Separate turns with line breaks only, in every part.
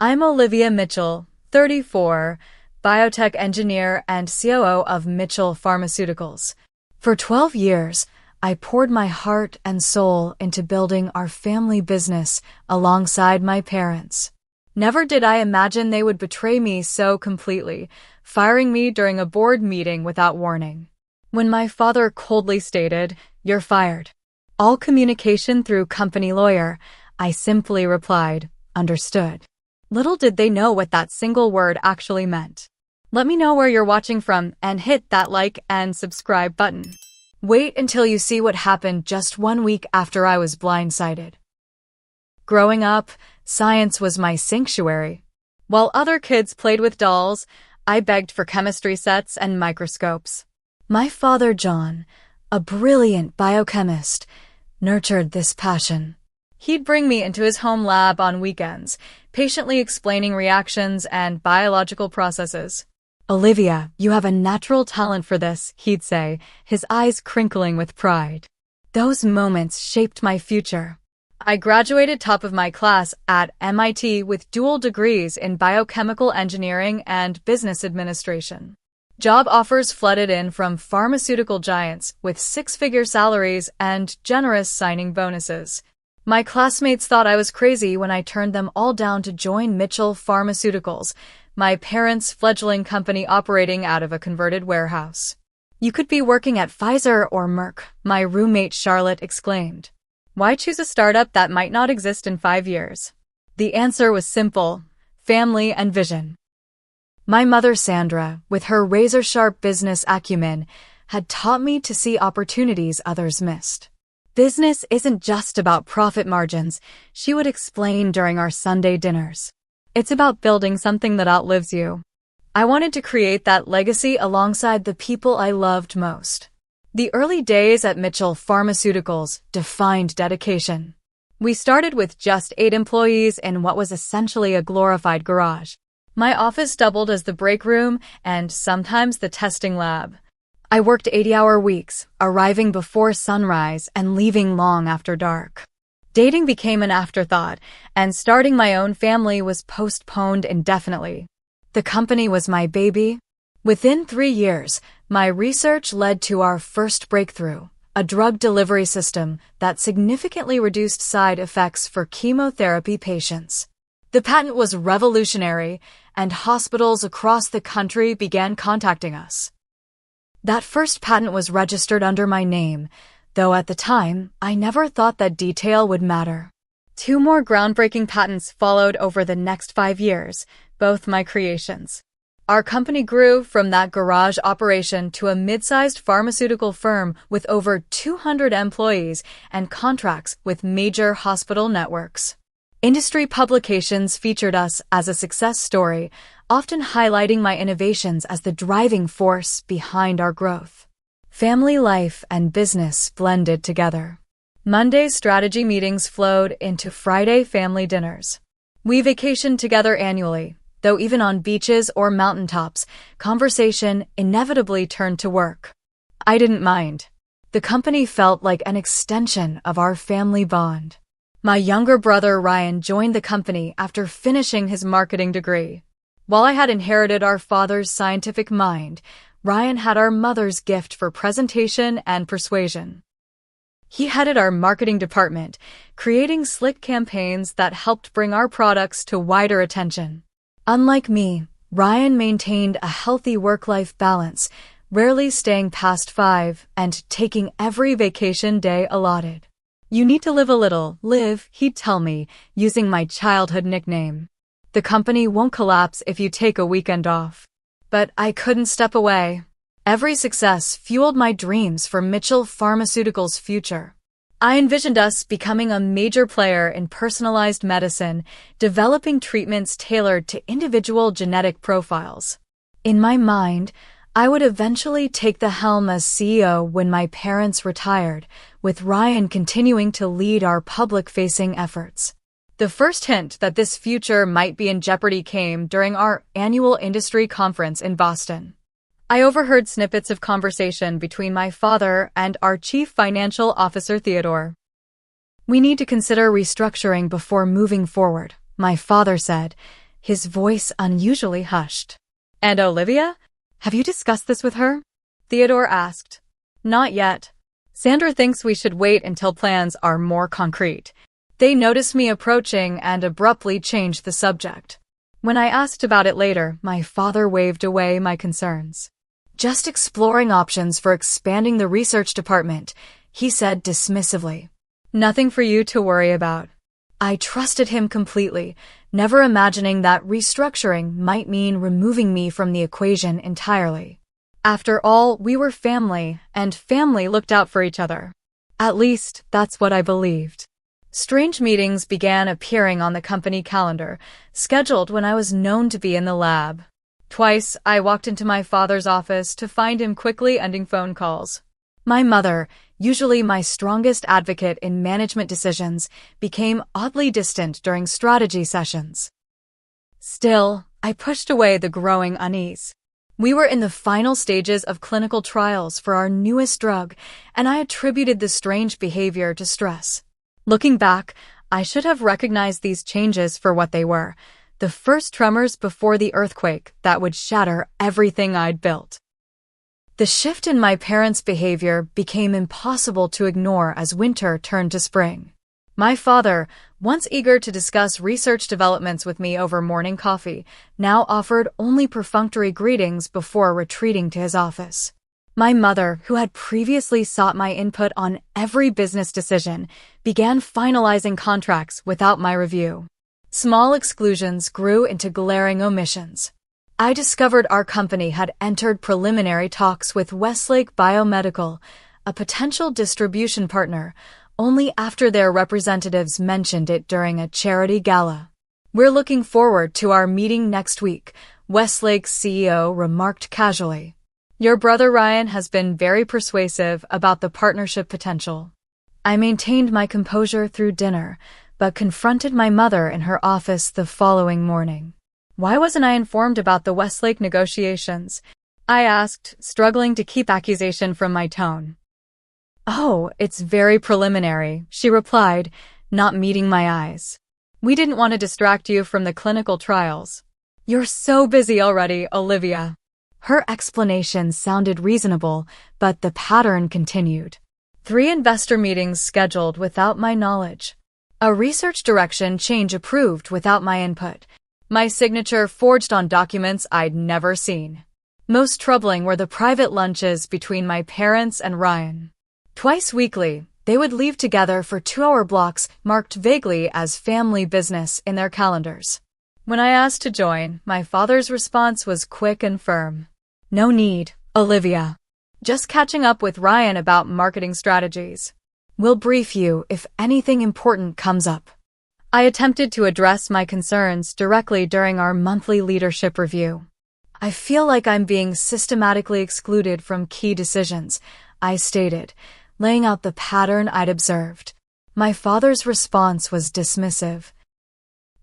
I'm Olivia Mitchell, 34, biotech engineer and COO of Mitchell Pharmaceuticals. For 12 years, I poured my heart and soul into building our family business alongside my parents. Never did I imagine they would betray me so completely, firing me during a board meeting without warning. When my father coldly stated, "You're fired. All communication through company lawyer," I simply replied, "Understood." Little did they know what that single word actually meant. Let me know where you're watching from and hit that like and subscribe button. Wait until you see what happened just 1 week after I was blindsided. Growing up, science was my sanctuary. While other kids played with dolls, I begged for chemistry sets and microscopes. My father, John, a brilliant biochemist, nurtured this passion. He'd bring me into his home lab on weekends, patiently explaining reactions and biological processes. "Olivia, you have a natural talent for this," he'd say, his eyes crinkling with pride. Those moments shaped my future. I graduated top of my class at MIT with dual degrees in biochemical engineering and business administration. Job offers flooded in from pharmaceutical giants with six-figure salaries and generous signing bonuses. My classmates thought I was crazy when I turned them all down to join Mitchell Pharmaceuticals, my parents' fledgling company operating out of a converted warehouse. "You could be working at Pfizer or Merck," my roommate Charlotte exclaimed. "Why choose a startup that might not exist in 5 years?" The answer was simple: family and vision. My mother, Sandra, with her razor-sharp business acumen, had taught me to see opportunities others missed. "Business isn't just about profit margins," she would explain during our Sunday dinners. "It's about building something that outlives you." I wanted to create that legacy alongside the people I loved most. The early days at Mitchell Pharmaceuticals defined dedication. We started with just 8 employees in what was essentially a glorified garage. My office doubled as the break room and sometimes the testing lab. I worked 80-hour weeks, arriving before sunrise and leaving long after dark. Dating became an afterthought, and starting my own family was postponed indefinitely. The company was my baby. Within 3 years, my research led to our first breakthrough, a drug delivery system that significantly reduced side effects for chemotherapy patients. The patent was revolutionary, and hospitals across the country began contacting us. That first patent was registered under my name, though at the time, I never thought that detail would matter. 2 more groundbreaking patents followed over the next 5 years, both my creations. Our company grew from that garage operation to a mid-sized pharmaceutical firm with over 200 employees and contracts with major hospital networks. Industry publications featured us as a success story, often highlighting my innovations as the driving force behind our growth. Family life and business blended together. Monday strategy meetings flowed into Friday family dinners. We vacationed together annually, though even on beaches or mountaintops, conversation inevitably turned to work. I didn't mind. The company felt like an extension of our family bond. My younger brother Ryan joined the company after finishing his marketing degree. While I had inherited our father's scientific mind, Ryan had our mother's gift for presentation and persuasion. He headed our marketing department, creating slick campaigns that helped bring our products to wider attention. Unlike me, Ryan maintained a healthy work-life balance, rarely staying past 5 and taking every vacation day allotted. "You need to live a little, live," he'd tell me, using my childhood nickname. "The company won't collapse if you take a weekend off." But I couldn't step away. Every success fueled my dreams for Mitchell Pharmaceuticals' future. I envisioned us becoming a major player in personalized medicine, developing treatments tailored to individual genetic profiles. In my mind, I would eventually take the helm as CEO when my parents retired, with Ryan continuing to lead our public-facing efforts. The first hint that this future might be in jeopardy came during our annual industry conference in Boston. I overheard snippets of conversation between my father and our Chief Financial Officer Theodore. "We need to consider restructuring before moving forward," my father said, his voice unusually hushed. "And Olivia? Have you discussed this with her?" Theodore asked. "Not yet. Sandra thinks we should wait until plans are more concrete." They noticed me approaching and abruptly changed the subject. When I asked about it later, my father waved away my concerns. "Just exploring options for expanding the research department," he said dismissively. "Nothing for you to worry about." I trusted him completely, never imagining that restructuring might mean removing me from the equation entirely. After all, we were family, and family looked out for each other. At least, that's what I believed. Strange meetings began appearing on the company calendar, scheduled when I was known to be in the lab. Twice, I walked into my father's office to find him quickly ending phone calls. My mother, usually my strongest advocate in management decisions, became oddly distant during strategy sessions. Still, I pushed away the growing unease. We were in the final stages of clinical trials for our newest drug, and I attributed the strange behavior to stress. Looking back, I should have recognized these changes for what they were, the first tremors before the earthquake that would shatter everything I'd built. The shift in my parents' behavior became impossible to ignore as winter turned to spring. My father, once eager to discuss research developments with me over morning coffee, now offered only perfunctory greetings before retreating to his office. My mother, who had previously sought my input on every business decision, began finalizing contracts without my review. Small exclusions grew into glaring omissions. I discovered our company had entered preliminary talks with Westlake Biomedical, a potential distribution partner, only after their representatives mentioned it during a charity gala. "We're looking forward to our meeting next week," Westlake's CEO remarked casually. "Your brother Ryan has been very persuasive about the partnership potential." I maintained my composure through dinner, but confronted my mother in her office the following morning. "Why wasn't I informed about the Westlake negotiations?" I asked, struggling to keep accusation from my tone. "Oh, it's very preliminary," she replied, not meeting my eyes. "We didn't want to distract you from the clinical trials." "You're so busy already, Olivia." Her explanation sounded reasonable, but the pattern continued. 3 investor meetings scheduled without my knowledge. A research direction change approved without my input. My signature forged on documents I'd never seen. Most troubling were the private lunches between my parents and Ryan. Twice weekly, they would leave together for 2-hour blocks marked vaguely as family business in their calendars. When I asked to join, my father's response was quick and firm. "No need, Olivia. Just catching up with Ryan about marketing strategies. We'll brief you if anything important comes up." I attempted to address my concerns directly during our monthly leadership review. "I feel like I'm being systematically excluded from key decisions," I stated, laying out the pattern I'd observed. My father's response was dismissive.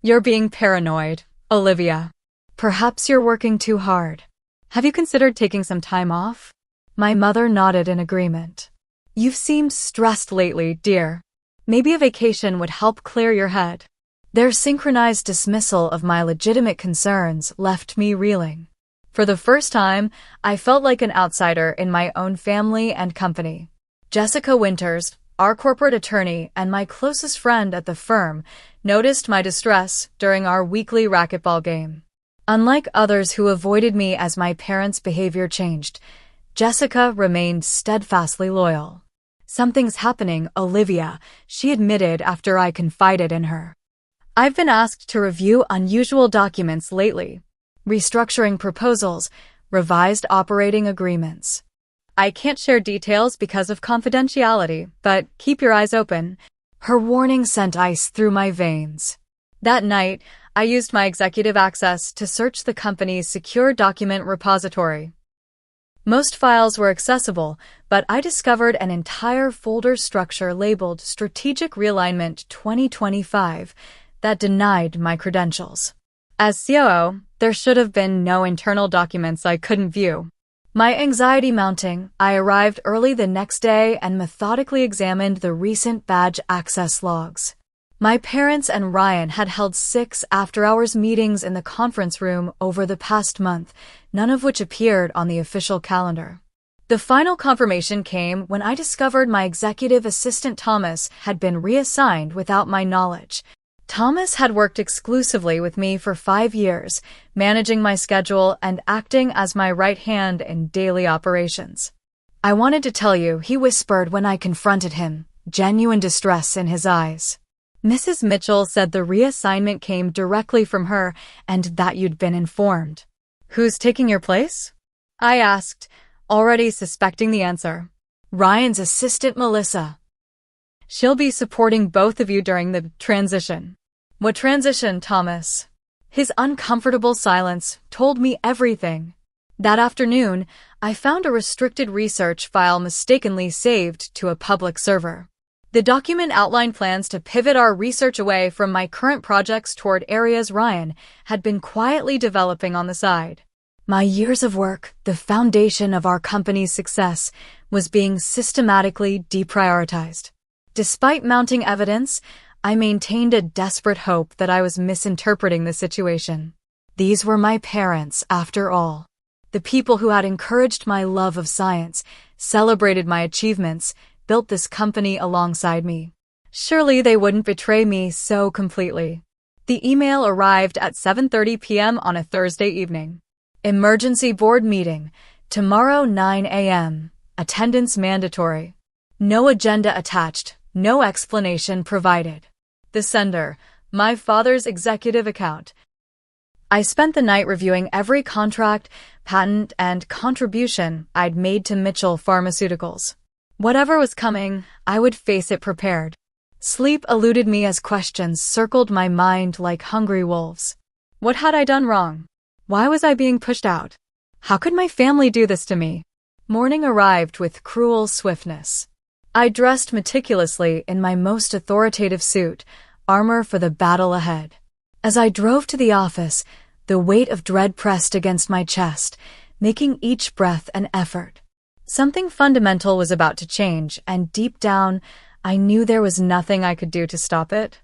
"You're being paranoid, Olivia. Perhaps you're working too hard. Have you considered taking some time off?" My mother nodded in agreement. "You've seemed stressed lately, dear. Maybe a vacation would help clear your head." Their synchronized dismissal of my legitimate concerns left me reeling. For the first time, I felt like an outsider in my own family and company. Jessica Winters, our corporate attorney and my closest friend at the firm, noticed my distress during our weekly racquetball game. Unlike others who avoided me as my parents' behavior changed, Jessica remained steadfastly loyal. "Something's happening, Olivia," she admitted after I confided in her. "I've been asked to review unusual documents lately. Restructuring proposals, revised operating agreements. I can't share details because of confidentiality, but keep your eyes open." Her warning sent ice through my veins. That night, I used my executive access to search the company's secure document repository. Most files were accessible, but I discovered an entire folder structure labeled Strategic Realignment 2025 that denied my credentials. As COO, there should have been no internal documents I couldn't view. My anxiety mounting, I arrived early the next day and methodically examined the recent badge access logs. My parents and Ryan had held 6 after-hours meetings in the conference room over the past month, none of which appeared on the official calendar. The final confirmation came when I discovered my executive assistant Thomas had been reassigned without my knowledge. Thomas had worked exclusively with me for 5 years, managing my schedule and acting as my right hand in daily operations. "I wanted to tell you," he whispered when I confronted him, genuine distress in his eyes. "Mrs. Mitchell said the reassignment came directly from her and that you'd been informed." "Who's taking your place?" I asked, already suspecting the answer. "Ryan's assistant, Melissa. She'll be supporting both of you during the transition." "What transition, Thomas?" His uncomfortable silence told me everything. That afternoon, I found a restricted research file mistakenly saved to a public server. The document outlined plans to pivot our research away from my current projects toward areas Ryan had been quietly developing on the side. My years of work, the foundation of our company's success, was being systematically deprioritized. Despite mounting evidence, I maintained a desperate hope that I was misinterpreting the situation. These were my parents, after all. The people who had encouraged my love of science, celebrated my achievements, built this company alongside me. Surely they wouldn't betray me so completely. The email arrived at 7:30 p.m. on a Thursday evening. "Emergency board meeting. Tomorrow 9 a.m. Attendance mandatory." No agenda attached, no explanation provided. The sender, my father's executive account. I spent the night reviewing every contract, patent, and contribution I'd made to Mitchell Pharmaceuticals. Whatever was coming, I would face it prepared. Sleep eluded me as questions circled my mind like hungry wolves. What had I done wrong? Why was I being pushed out? How could my family do this to me? Morning arrived with cruel swiftness. I dressed meticulously in my most authoritative suit, armor for the battle ahead. As I drove to the office, the weight of dread pressed against my chest, making each breath an effort. Something fundamental was about to change, and deep down, I knew there was nothing I could do to stop it.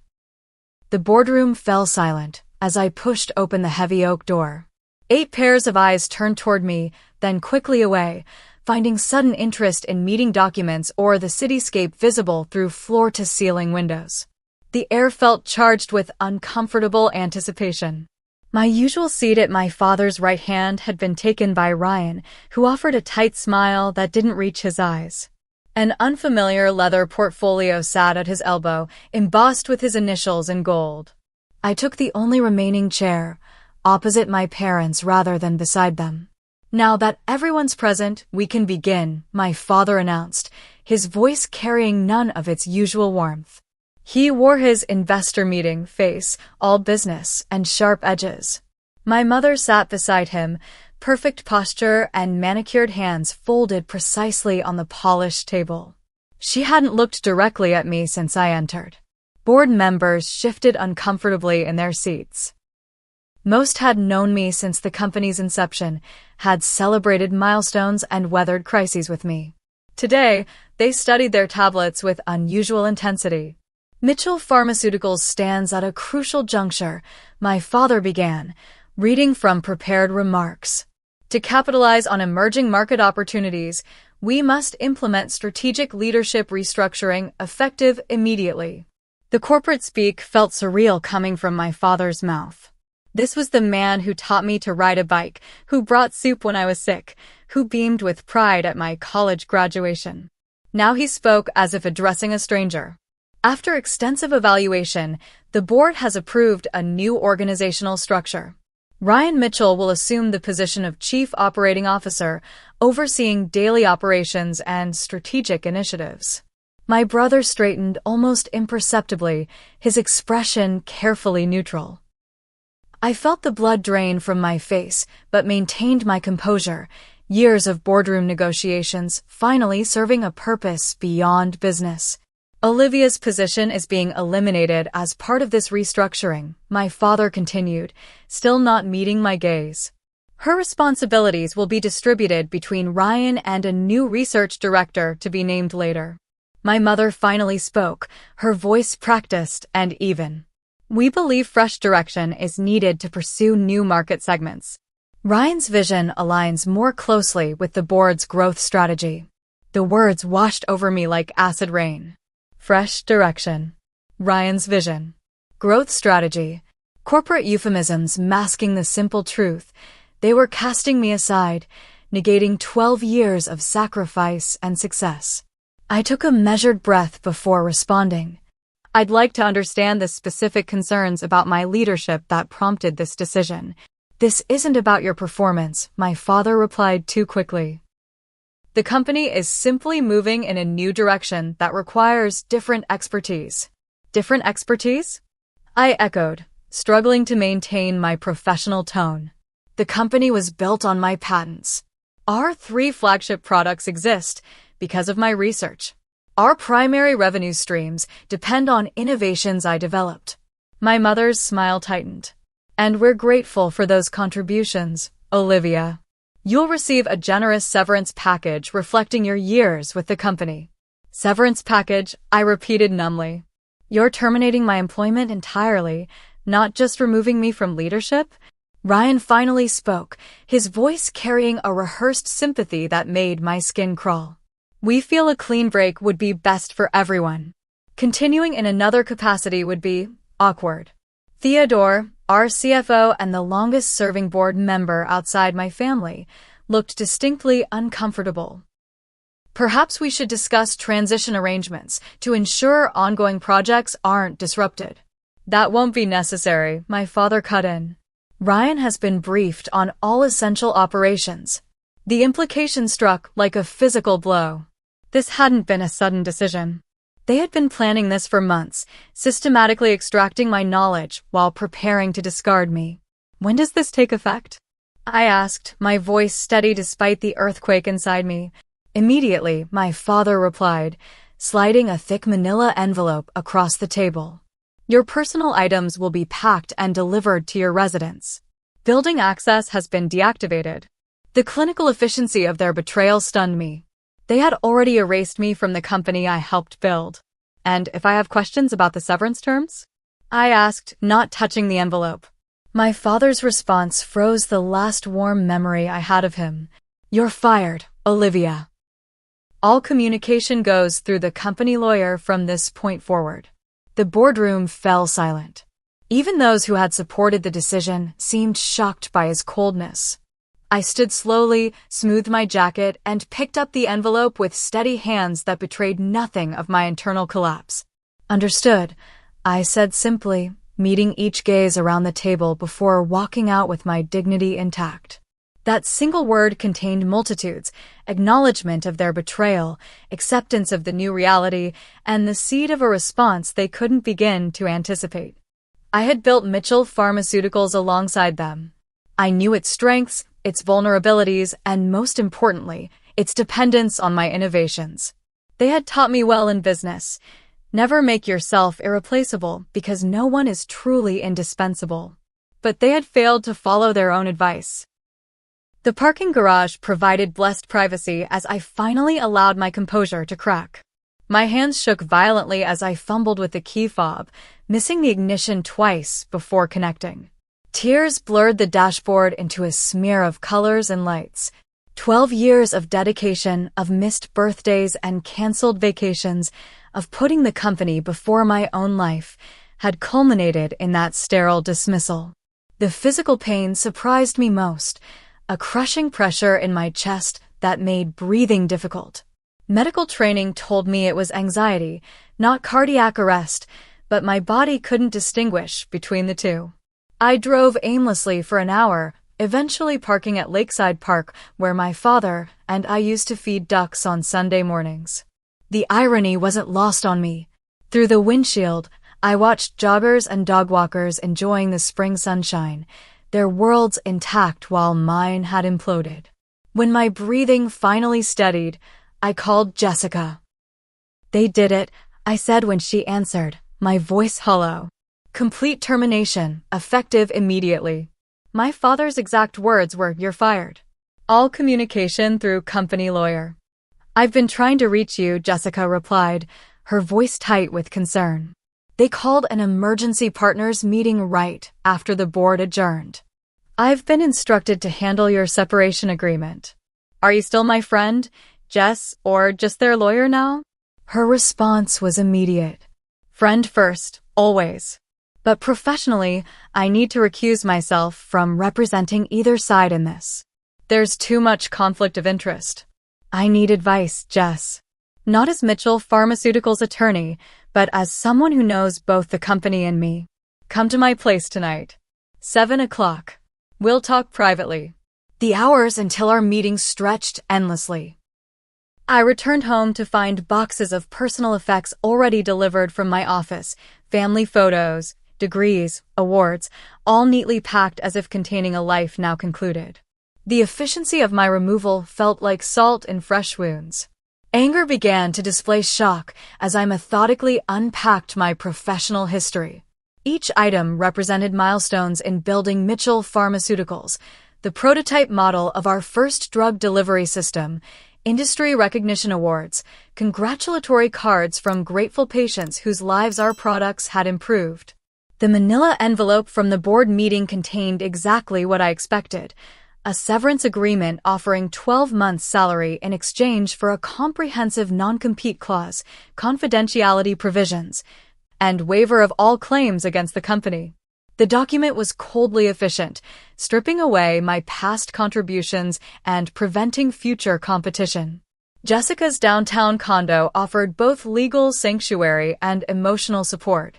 The boardroom fell silent as I pushed open the heavy oak door. 8 pairs of eyes turned toward me, then quickly away, finding sudden interest in meeting documents or the cityscape visible through floor-to-ceiling windows. The air felt charged with uncomfortable anticipation. My usual seat at my father's right hand had been taken by Ryan, who offered a tight smile that didn't reach his eyes. An unfamiliar leather portfolio sat at his elbow, embossed with his initials in gold. I took the only remaining chair, opposite my parents rather than beside them. "Now that everyone's present, we can begin," my father announced, his voice carrying none of its usual warmth. He wore his investor meeting face, all business and sharp edges. My mother sat beside him, perfect posture and manicured hands folded precisely on the polished table. She hadn't looked directly at me since I entered. Board members shifted uncomfortably in their seats. Most had known me since the company's inception, had celebrated milestones and weathered crises with me. Today, they studied their tablets with unusual intensity. "Mitchell Pharmaceuticals stands at a crucial juncture," my father began, reading from prepared remarks. "To capitalize on emerging market opportunities, we must implement strategic leadership restructuring effective immediately." The corporate speak felt surreal coming from my father's mouth. This was the man who taught me to ride a bike, who brought soup when I was sick, who beamed with pride at my college graduation. Now he spoke as if addressing a stranger. "After extensive evaluation, the board has approved a new organizational structure. Ryan Mitchell will assume the position of Chief Operating Officer, overseeing daily operations and strategic initiatives." My brother straightened almost imperceptibly, his expression carefully neutral. I felt the blood drain from my face, but maintained my composure, years of boardroom negotiations finally serving a purpose beyond business. "Olivia's position is being eliminated as part of this restructuring," my father continued, still not meeting my gaze. "Her responsibilities will be distributed between Ryan and a new research director to be named later." My mother finally spoke, her voice practiced and even. We believe fresh direction is needed to pursue new market segments. Ryan's vision aligns more closely with the board's growth strategy. The words washed over me like acid rain. Fresh direction. Ryan's vision. Growth strategy. Corporate euphemisms masking the simple truth. They were casting me aside, negating 12 years of sacrifice and success. I took a measured breath before responding. I'd like to understand the specific concerns about my leadership that prompted this decision. This isn't about your performance, my father replied too quickly. The company is simply moving in a new direction that requires different expertise. Different expertise? I echoed, struggling to maintain my professional tone. The company was built on my patents. Our 3 flagship products exist because of my research. Our primary revenue streams depend on innovations I developed. My mother's smile tightened. And we're grateful for those contributions, Olivia. You'll receive a generous severance package reflecting your years with the company. Severance package, I repeated numbly. You're terminating my employment entirely, not just removing me from leadership? Ryan finally spoke, his voice carrying a rehearsed sympathy that made my skin crawl. We feel a clean break would be best for everyone. Continuing in another capacity would be awkward. Theodore, our CFO and the longest-serving board member outside my family, looked distinctly uncomfortable. Perhaps we should discuss transition arrangements to ensure ongoing projects aren't disrupted. That won't be necessary, my father cut in. Ryan has been briefed on all essential operations. The implication struck like a physical blow. This hadn't been a sudden decision. They had been planning this for months, systematically extracting my knowledge while preparing to discard me. When does this take effect? I asked, my voice steady despite the earthquake inside me. Immediately, my father replied, sliding a thick manila envelope across the table. Your personal items will be packed and delivered to your residence. Building access has been deactivated. The clinical efficiency of their betrayal stunned me. They had already erased me from the company I helped build. And if I have questions about the severance terms? I asked, not touching the envelope. My father's response froze the last warm memory I had of him. You're fired, Olivia. All communication goes through the company lawyer from this point forward. The boardroom fell silent. Even those who had supported the decision seemed shocked by his coldness. I stood slowly, smoothed my jacket, and picked up the envelope with steady hands that betrayed nothing of my internal collapse. Understood, I said simply, meeting each gaze around the table before walking out with my dignity intact. That single word contained multitudes, acknowledgement of their betrayal, acceptance of the new reality, and the seed of a response they couldn't begin to anticipate. I had built Mitchell Pharmaceuticals alongside them. I knew its strengths, its vulnerabilities, and most importantly, its dependence on my innovations. They had taught me well in business. Never make yourself irreplaceable because no one is truly indispensable. But they had failed to follow their own advice. The parking garage provided blessed privacy as I finally allowed my composure to crack. My hands shook violently as I fumbled with the key fob, missing the ignition twice before connecting. Tears blurred the dashboard into a smear of colors and lights. 12 years of dedication, of missed birthdays and canceled vacations, of putting the company before my own life, had culminated in that sterile dismissal. The physical pain surprised me most, a crushing pressure in my chest that made breathing difficult. Medical training told me it was anxiety, not cardiac arrest, but my body couldn't distinguish between the two. I drove aimlessly for an hour, eventually parking at Lakeside Park, where my father and I used to feed ducks on Sunday mornings. The irony wasn't lost on me. Through the windshield, I watched joggers and dog walkers enjoying the spring sunshine, their worlds intact while mine had imploded. When my breathing finally steadied, I called Jessica. They did it, I said when she answered, my voice hollow. Complete termination, effective immediately. My father's exact words were, "You're fired." All communication through company lawyer. I've been trying to reach you, Jessica replied, her voice tight with concern. They called an emergency partners meeting right after the board adjourned. I've been instructed to handle your separation agreement. Are you still my friend, Jess, or just their lawyer now? Her response was immediate. Friend first, always. But professionally, I need to recuse myself from representing either side in this. There's too much conflict of interest. I need advice, Jess. Not as Mitchell Pharmaceuticals' attorney, but as someone who knows both the company and me. Come to my place tonight. 7 o'clock. We'll talk privately. The hours until our meeting stretched endlessly. I returned home to find boxes of personal effects already delivered from my office, family photos, degrees, awards, all neatly packed as if containing a life now concluded. The efficiency of my removal felt like salt in fresh wounds. Anger began to display shock as I methodically unpacked my professional history. Each item represented milestones in building Mitchell Pharmaceuticals, the prototype model of our first drug delivery system, industry recognition awards, congratulatory cards from grateful patients whose lives our products had improved. The manila envelope from the board meeting contained exactly what I expected: a severance agreement offering 12 months' salary in exchange for a comprehensive non-compete clause, confidentiality provisions, and waiver of all claims against the company. The document was coldly efficient, stripping away my past contributions and preventing future competition. Jessica's downtown condo offered both legal sanctuary and emotional support.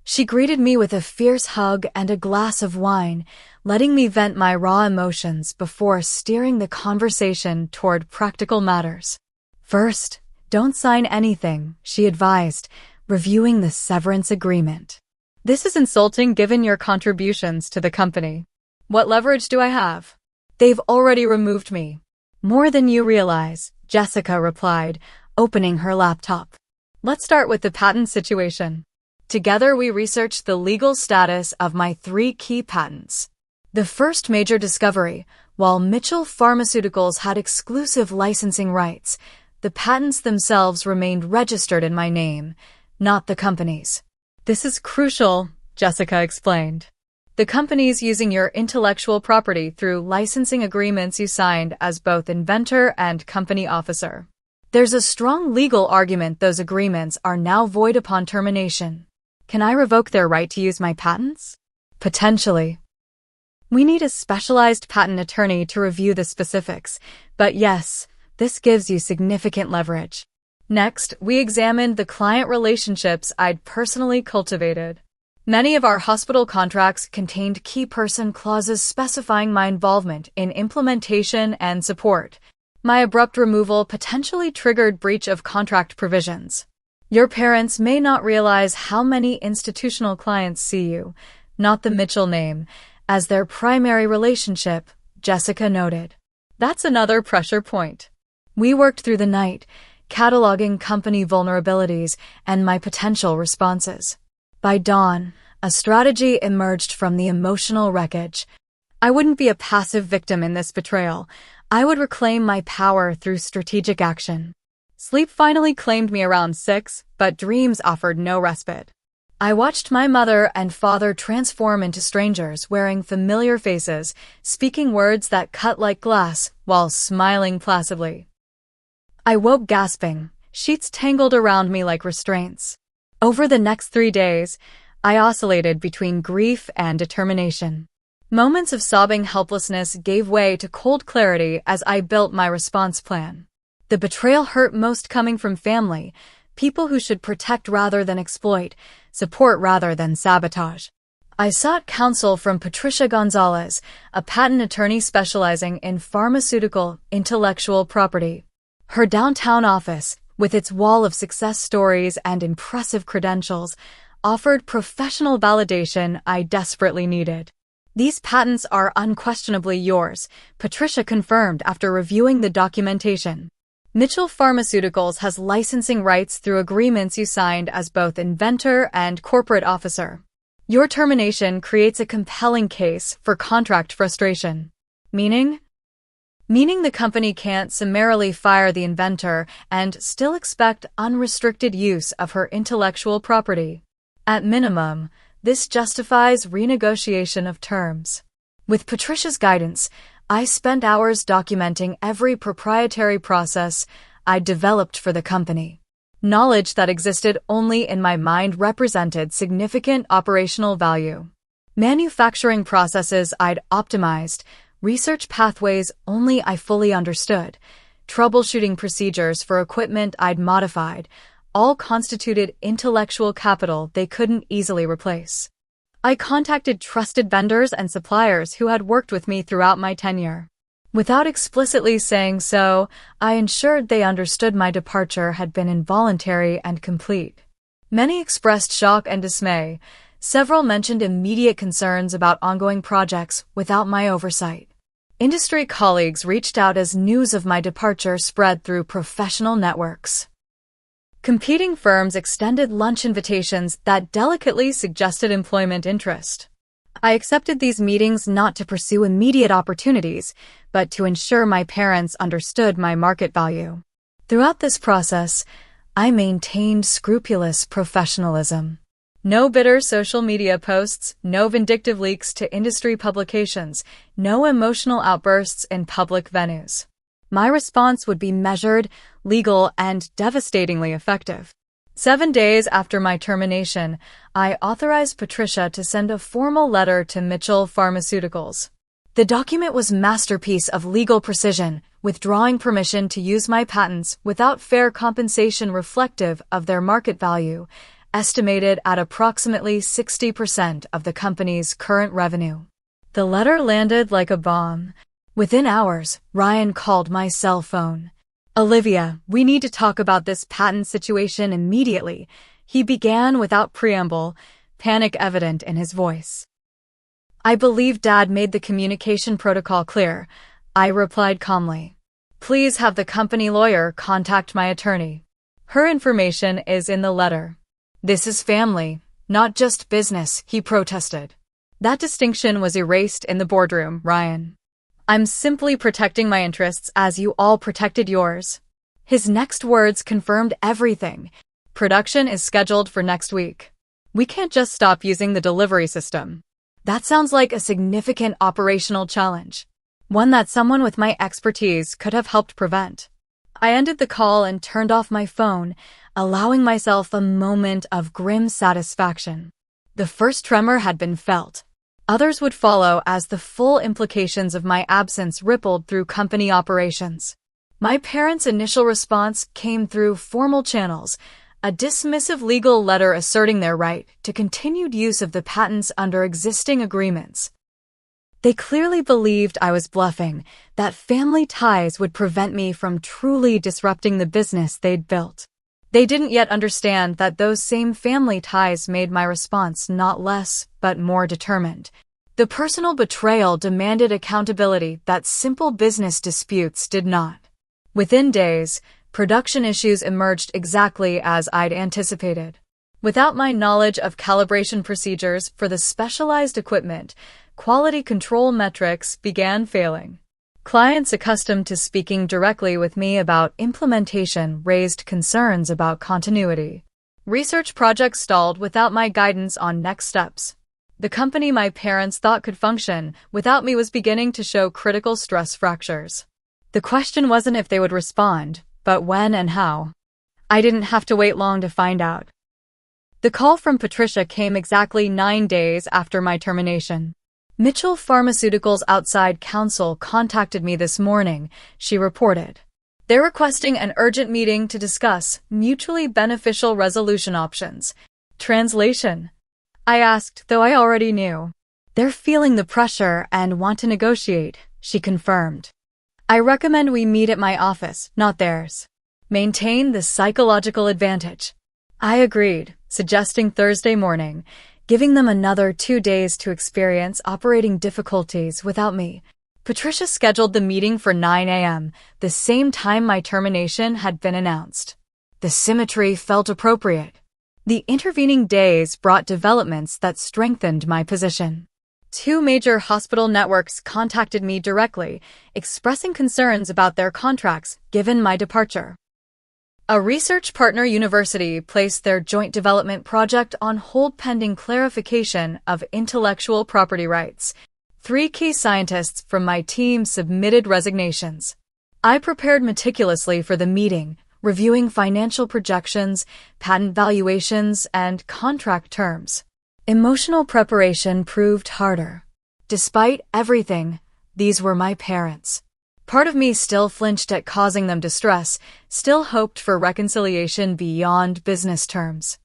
She greeted me with a fierce hug and a glass of wine, letting me vent my raw emotions before steering the conversation toward practical matters. First, don't sign anything, she advised, reviewing the severance agreement. This is insulting given your contributions to the company. What leverage do I have? They've already removed me. More than you realize, Jessica replied, opening her laptop. Let's start with the patent situation. Together we researched the legal status of my 3 key patents. The first major discovery, while Mitchell Pharmaceuticals had exclusive licensing rights, the patents themselves remained registered in my name, not the company's. This is crucial, Jessica explained. The company's using your intellectual property through licensing agreements you signed as both inventor and company officer. There's a strong legal argument those agreements are now void upon termination. Can I revoke their right to use my patents? Potentially. We need a specialized patent attorney to review the specifics, but yes, this gives you significant leverage. Next, we examined the client relationships I'd personally cultivated. Many of our hospital contracts contained key person clauses specifying my involvement in implementation and support. My abrupt removal potentially triggered breach of contract provisions. Your parents may not realize how many institutional clients see you, not the Mitchell name, as their primary relationship, Jessica noted. That's another pressure point. We worked through the night, cataloging company vulnerabilities and my potential responses. By dawn, a strategy emerged from the emotional wreckage. I wouldn't be a passive victim in this betrayal. I would reclaim my power through strategic action. Sleep finally claimed me around 6, but dreams offered no respite. I watched my mother and father transform into strangers wearing familiar faces, speaking words that cut like glass while smiling placidly. I woke gasping, sheets tangled around me like restraints. Over the next 3 days, I oscillated between grief and determination. Moments of sobbing helplessness gave way to cold clarity as I built my response plan. The betrayal hurt most coming from family, people who should protect rather than exploit, support rather than sabotage. I sought counsel from Patricia Gonzalez, a patent attorney specializing in pharmaceutical intellectual property. Her downtown office, with its wall of success stories and impressive credentials, offered professional validation I desperately needed. These patents are unquestionably yours, Patricia confirmed after reviewing the documentation. Mitchell Pharmaceuticals has licensing rights through agreements you signed as both inventor and corporate officer. Your termination creates a compelling case for contract frustration. Meaning? meaning the company can't summarily fire the inventor and still expect unrestricted use of her intellectual property. At minimum, this justifies renegotiation of terms. With Patricia's guidance, I spent hours documenting every proprietary process I'd developed for the company. Knowledge that existed only in my mind represented significant operational value. Manufacturing processes I'd optimized, research pathways only I fully understood, troubleshooting procedures for equipment I'd modified, all constituted intellectual capital they couldn't easily replace. I contacted trusted vendors and suppliers who had worked with me throughout my tenure. Without explicitly saying so, I ensured they understood my departure had been involuntary and complete. Many expressed shock and dismay. Several mentioned immediate concerns about ongoing projects without my oversight. Industry colleagues reached out as news of my departure spread through professional networks. Competing firms extended lunch invitations that delicately suggested employment interest. I accepted these meetings not to pursue immediate opportunities, but to ensure my parents understood my market value. Throughout this process, I maintained scrupulous professionalism. No bitter social media posts, no vindictive leaks to industry publications, no emotional outbursts in public venues. My response would be measured, legal, and devastatingly effective. 7 days after my termination, I authorized Patricia to send a formal letter to Mitchell Pharmaceuticals. The document was a masterpiece of legal precision, withdrawing permission to use my patents without fair compensation reflective of their market value, estimated at approximately 60% of the company's current revenue. The letter landed like a bomb. Within hours, Ryan called my cell phone. "Olivia, we need to talk about this patent situation immediately," he began without preamble, panic evident in his voice. "I believe Dad made the communication protocol clear," I replied calmly. "Please have the company lawyer contact my attorney. Her information is in the letter." "This is family, not just business," he protested. "That distinction was erased in the boardroom, Ryan. I'm simply protecting my interests as you all protected yours." His next words confirmed everything. "Production is scheduled for next week. We can't just stop using the delivery system." That sounds like a significant operational challenge, one that someone with my expertise could have helped prevent. I ended the call and turned off my phone, allowing myself a moment of grim satisfaction. The first tremor had been felt. Others would follow as the full implications of my absence rippled through company operations. My parents' initial response came through formal channels, a dismissive legal letter asserting their right to continued use of the patents under existing agreements. They clearly believed I was bluffing, that family ties would prevent me from truly disrupting the business they'd built. They didn't yet understand that those same family ties made my response not less, but more determined. The personal betrayal demanded accountability that simple business disputes did not. Within days, production issues emerged exactly as I'd anticipated. Without my knowledge of calibration procedures for the specialized equipment, quality control metrics began failing. Clients accustomed to speaking directly with me about implementation raised concerns about continuity. Research projects stalled without my guidance on next steps. The company my parents thought could function without me was beginning to show critical stress fractures. The question wasn't if they would respond, but when and how. I didn't have to wait long to find out. The call from Patricia came exactly 9 days after my termination. "Mitchell Pharmaceuticals' outside counsel contacted me this morning," she reported. "They're requesting an urgent meeting to discuss mutually beneficial resolution options." Translation: I asked, though I already knew. "They're feeling the pressure and want to negotiate," she confirmed. "I recommend we meet at my office, not theirs. Maintain the psychological advantage." I agreed, suggesting Thursday morning, giving them another 2 days to experience operating difficulties without me. Patricia scheduled the meeting for 9 a.m., the same time my termination had been announced. The symmetry felt appropriate. The intervening days brought developments that strengthened my position. 2 major hospital networks contacted me directly, expressing concerns about their contracts given my departure. A research partner university placed their joint development project on hold pending clarification of intellectual property rights. 3 key scientists from my team submitted resignations. I prepared meticulously for the meeting, reviewing financial projections, patent valuations, and contract terms. Emotional preparation proved harder. Despite everything, these were my parents. Part of me still flinched at causing them distress, still hoped for reconciliation beyond business terms.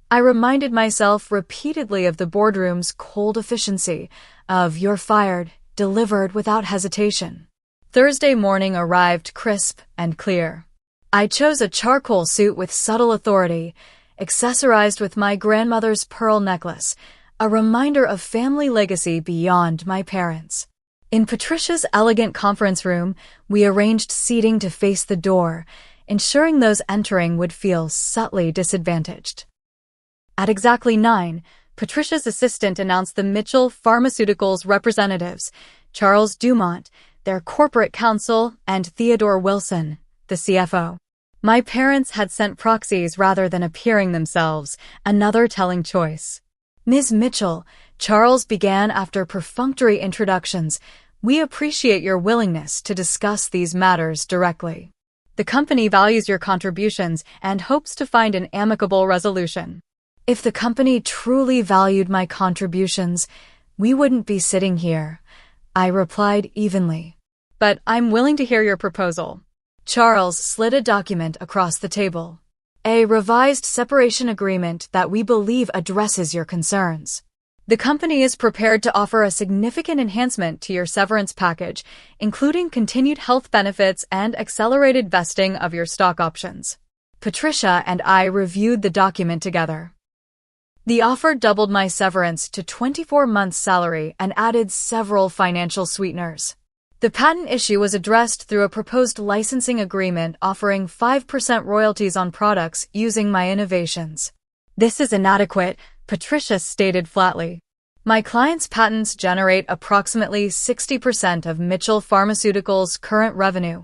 I reminded myself repeatedly of the boardroom's cold efficiency, of "you're fired," delivered without hesitation. Thursday morning arrived crisp and clear. I chose a charcoal suit with subtle authority, accessorized with my grandmother's pearl necklace, a reminder of family legacy beyond my parents. In Patricia's elegant conference room, we arranged seating to face the door, ensuring those entering would feel subtly disadvantaged. At exactly 9, Patricia's assistant announced the Mitchell Pharmaceuticals representatives, Charles Dumont, their corporate counsel, and Theodore Wilson, the CFO. My parents had sent proxies rather than appearing themselves, another telling choice. "Ms. Mitchell," Charles began after perfunctory introductions, "we appreciate your willingness to discuss these matters directly. The company values your contributions and hopes to find an amicable resolution." If the company truly valued my contributions, we wouldn't be sitting here, I replied evenly. "But I'm willing to hear your proposal." Charles slid a document across the table. "A revised separation agreement that we believe addresses your concerns. The company is prepared to offer a significant enhancement to your severance package, including continued health benefits and accelerated vesting of your stock options." Patricia and I reviewed the document together. The offer doubled my severance to 24 months' salary and added several financial sweeteners. The patent issue was addressed through a proposed licensing agreement offering 5% royalties on products using my innovations. "This is inadequate," Patricia stated flatly. "My client's patents generate approximately 60% of Mitchell Pharmaceuticals' current revenue.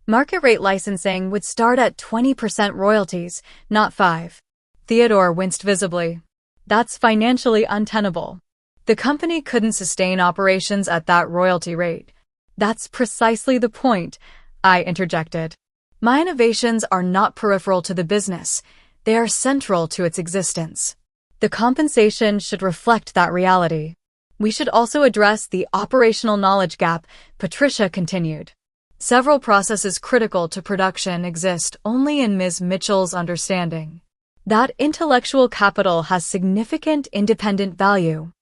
Market rate licensing would start at 20% royalties, not 5%. Theodore winced visibly. "That's financially untenable. The company couldn't sustain operations at that royalty rate." "That's precisely the point," I interjected. "My innovations are not peripheral to the business. They are central to its existence. The compensation should reflect that reality." "We should also address the operational knowledge gap," Patricia continued. "Several processes critical to production exist only in Ms. Mitchell's understanding. That intellectual capital has significant independent value."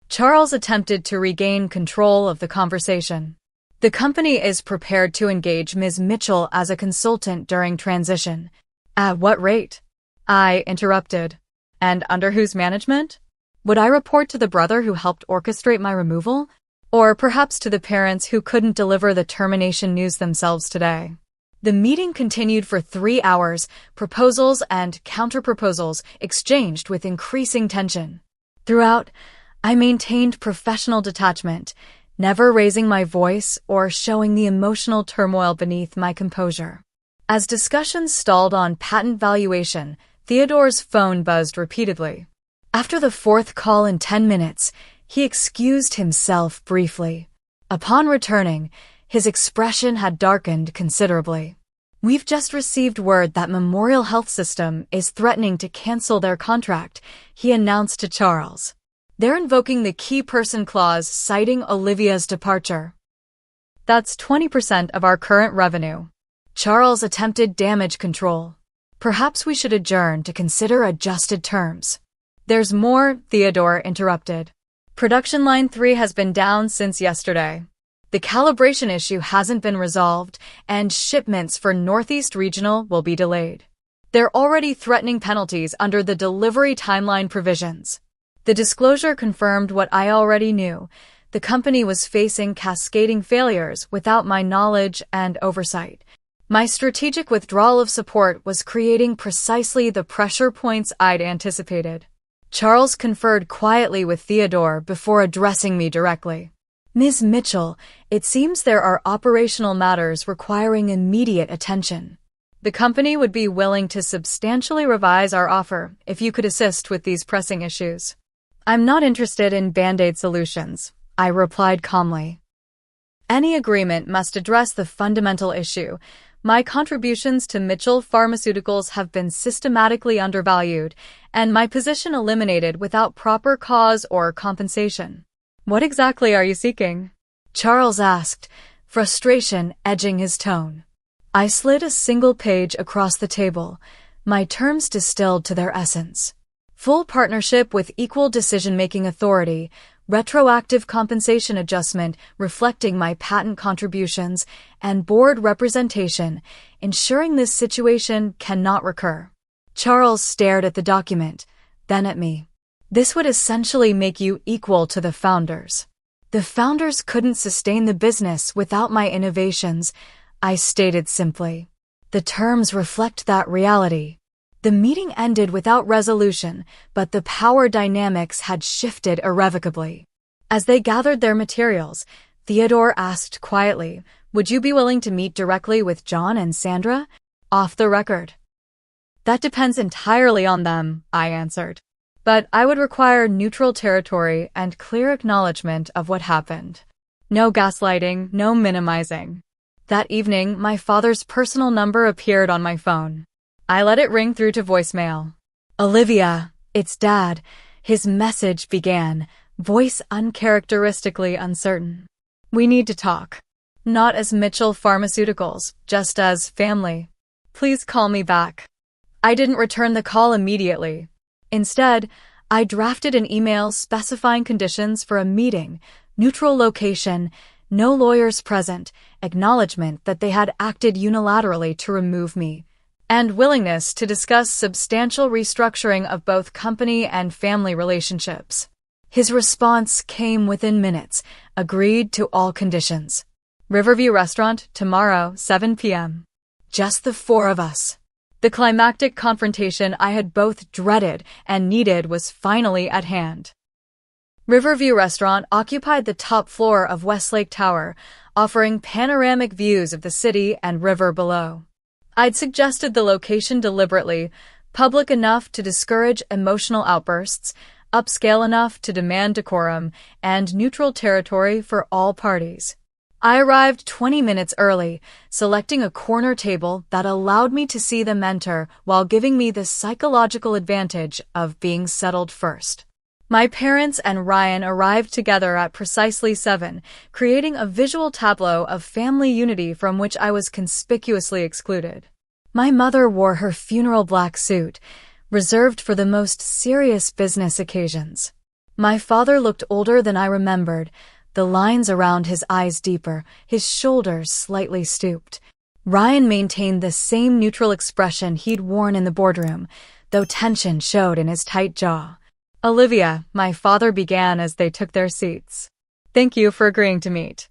Charles attempted to regain control of the conversation. "The company is prepared to engage Ms. Mitchell as a consultant during transition." "At what rate?" I interrupted. "And under whose management? Would I report to the brother who helped orchestrate my removal? Or perhaps to the parents who couldn't deliver the termination news themselves today?" The meeting continued for 3 hours, proposals and counterproposals exchanged with increasing tension. Throughout, I maintained professional detachment, never raising my voice or showing the emotional turmoil beneath my composure. As discussions stalled on patent valuation, Theodore's phone buzzed repeatedly. After the 4th call in 10 minutes, he excused himself briefly. Upon returning, his expression had darkened considerably. "We've just received word that Memorial Health System is threatening to cancel their contract," he announced to Charles. "They're invoking the key person clause, citing Olivia's departure. That's 20% of our current revenue." Charles attempted damage control. "Perhaps we should adjourn to consider adjusted terms." "There's more," Theodore interrupted. "Production line 3 has been down since yesterday. The calibration issue hasn't been resolved, and shipments for Northeast Regional will be delayed. They're already threatening penalties under the delivery timeline provisions." The disclosure confirmed what I already knew. The company was facing cascading failures without my knowledge and oversight. My strategic withdrawal of support was creating precisely the pressure points I'd anticipated. Charles conferred quietly with Theodore before addressing me directly. Ms. Mitchell, it seems there are operational matters requiring immediate attention. The company would be willing to substantially revise our offer if you could assist with these pressing issues. I'm not interested in band-aid solutions, I replied calmly. Any agreement must address the fundamental issue. My contributions to Mitchell Pharmaceuticals have been systematically undervalued, and my position eliminated without proper cause or compensation. What exactly are you seeking? Charles asked, frustration edging his tone. I slid a single page across the table, my terms distilled to their essence. Full partnership with equal decision-making authority, retroactive compensation adjustment reflecting my patent contributions, and board representation, ensuring this situation cannot recur. Charles stared at the document, then at me. This would essentially make you equal to the founders. The founders couldn't sustain the business without my innovations, I stated simply. The terms reflect that reality. The meeting ended without resolution, but the power dynamics had shifted irrevocably. As they gathered their materials, Theodore asked quietly, would you be willing to meet directly with John and Sandra? Off the record. That depends entirely on them, I answered. But I would require neutral territory and clear acknowledgement of what happened. No gaslighting, no minimizing. That evening, my father's personal number appeared on my phone. I let it ring through to voicemail. Olivia, it's Dad. His message began, voice uncharacteristically uncertain. We need to talk. Not as Mitchell Pharmaceuticals, just as family. Please call me back. I didn't return the call immediately. Instead, I drafted an email specifying conditions for a meeting, neutral location, no lawyers present, acknowledgement that they had acted unilaterally to remove me, and willingness to discuss substantial restructuring of both company and family relationships. His response came within minutes, agreed to all conditions. Riverview Restaurant, tomorrow, 7 p.m. Just the four of us. The climactic confrontation I had both dreaded and needed was finally at hand. Riverview Restaurant occupied the top floor of Westlake Tower, offering panoramic views of the city and river below. I'd suggested the location deliberately, public enough to discourage emotional outbursts, upscale enough to demand decorum, and neutral territory for all parties. I arrived 20 minutes early, selecting a corner table that allowed me to see the mentor while giving me the psychological advantage of being settled first. My parents and Ryan arrived together at precisely 7, creating a visual tableau of family unity from which I was conspicuously excluded. My mother wore her funeral black suit, reserved for the most serious business occasions. My father looked older than I remembered, the lines around his eyes deeper, his shoulders slightly stooped. Ryan maintained the same neutral expression he'd worn in the boardroom, though tension showed in his tight jaw. Olivia, my father began as they took their seats. Thank you for agreeing to meet.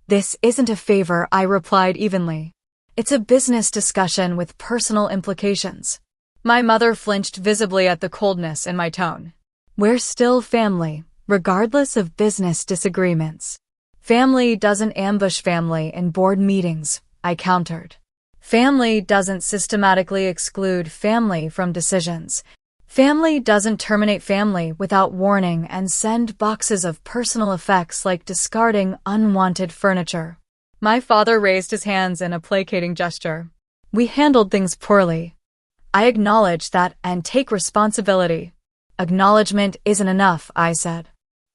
This isn't a favor, I replied evenly. It's a business discussion with personal implications. My mother flinched visibly at the coldness in my tone. We're still family, regardless of business disagreements. Family doesn't ambush family in board meetings, I countered. Family doesn't systematically exclude family from decisions. Family doesn't terminate family without warning and send boxes of personal effects like discarding unwanted furniture. My father raised his hands in a placating gesture. We handled things poorly. I acknowledge that and take responsibility. Acknowledgement isn't enough, I said.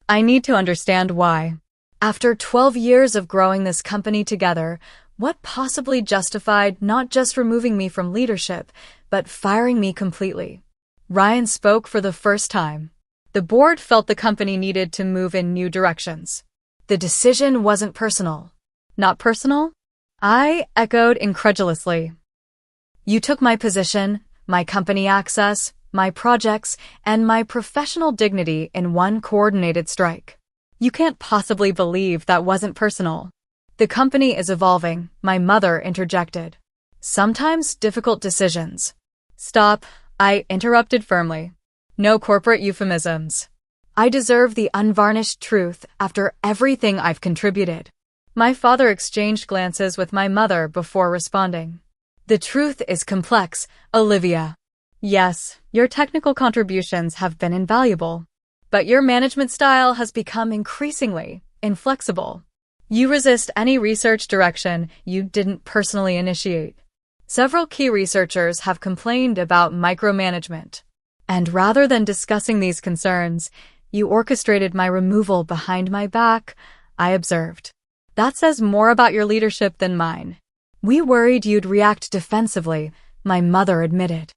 I need to understand why. After 12 years of growing this company together, what possibly justified not just removing me from leadership, but firing me completely? Ryan spoke for the first time. The board felt the company needed to move in new directions. The decision wasn't personal. Not personal? I echoed incredulously. You took my position, my company access, my projects, and my professional dignity in one coordinated strike. You can't possibly believe that wasn't personal. The company is evolving, my mother interjected. Sometimes difficult decisions. Stop, I interrupted firmly. No corporate euphemisms. I deserve the unvarnished truth after everything I've contributed. My father exchanged glances with my mother before responding. The truth is complex, Olivia. Yes, your technical contributions have been invaluable, but your management style has become increasingly inflexible. You resist any research direction you didn't personally initiate. Several key researchers have complained about micromanagement. And rather than discussing these concerns, you orchestrated my removal behind my back, I observed. That says more about your leadership than mine. We worried you'd react defensively, my mother admitted.